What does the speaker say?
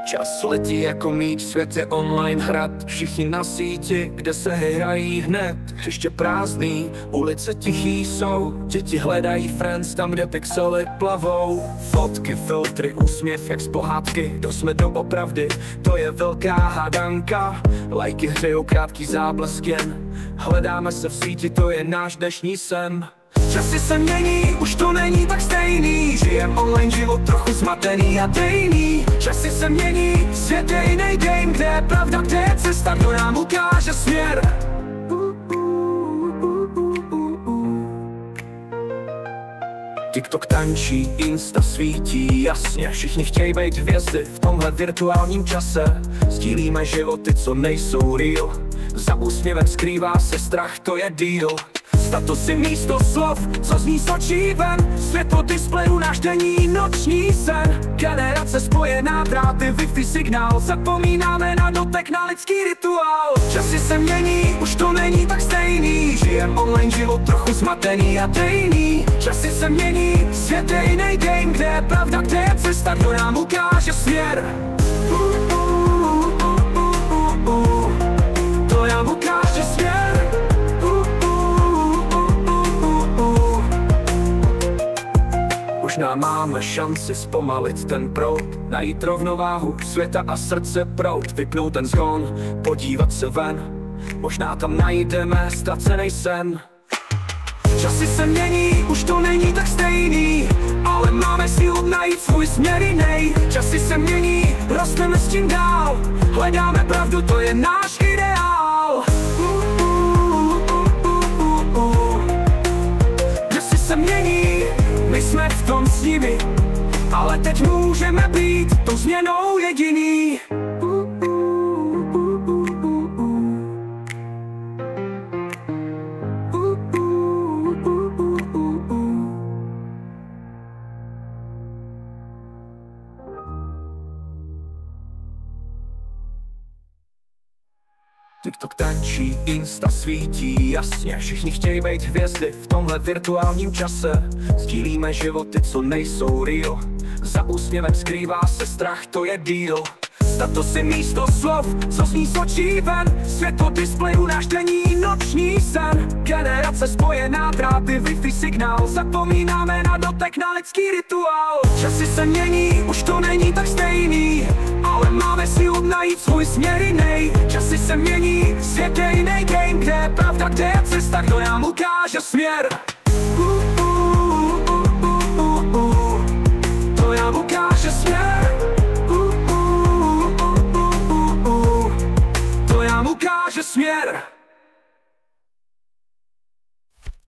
Čas letí jako míč, svět je online hrad. Všichni na síti, kde se hrají hned. Ještě prázdný, ulice tichý jsou. Děti hledají friends tam, kde pixely plavou. Fotky, filtry, úsměv jak z pohádky. Kdo jsme doopravdy, to je velká hádanka. Lajky hřejou krátký záblesk jen. Hledáme se v síti, to je náš dnešní sen. Časy se mění, už to není tak stejný. Žijem online život trochu zmatený a dejný. Časy se mění, svět je jiný game. Kde je pravda, kde je cesta, kdo nám ukáže směr. TikTok tančí, Insta svítí jasně. Všichni chtějí být hvězdy v tomhle virtuálním čase. Sdílíme životy, co nejsou real. Za úsměvem skrývá se strach, to je deal. Statusy místo slov, co zní z očí ven. Světlo displeju, náš denní noční sen. Generace spojená, dráty, Wi-Fi signál. Zapomínáme na dotek, na lidský rituál. Časy se mění, už to není tak stejný. Žijem online život trochu zmatený a dejný. Časy se mění, svět je jiný game. Kde je pravda, kde je cesta, kdo nám ukáže směr. To nám ukáže směr. Možná máme šanci zpomalit ten proud, najít rovnováhu světa a srdce proud, vypnout ten zhon, podívat se ven. Možná tam najdeme ztracený sen. Časy se mění, už to není tak stejný, ale máme sílu najít svůj směr jiný. Časy se mění, rosteme s tím dál, hledáme pravdu, to je náš ideál. Časy se mění, my jsme v tom s nimi, ale teď můžeme být tou změnou jediný. TikTok tančí, Insta svítí jasně. Všichni chtějí být hvězdy v tomhle virtuálním čase. Sdílíme životy, co nejsou real. Za úsměvem skrývá se strach, to je deal. Statusy místo slov, co zní z očí ven. Světlo displeju, náš denní noční sen. Generace spojená, dráty, Wi-Fi signál. Zapomínáme na dotek, na lidský rituál. Časy se mění, už to není tak stejný, ale máme sílu najít svůj směr jiný. Časy se mění, svět je jiný game. Kde je pravda, kde je cesta, kdo nám ukáže směr. To nám ukáže směr. To nám ukáže směr.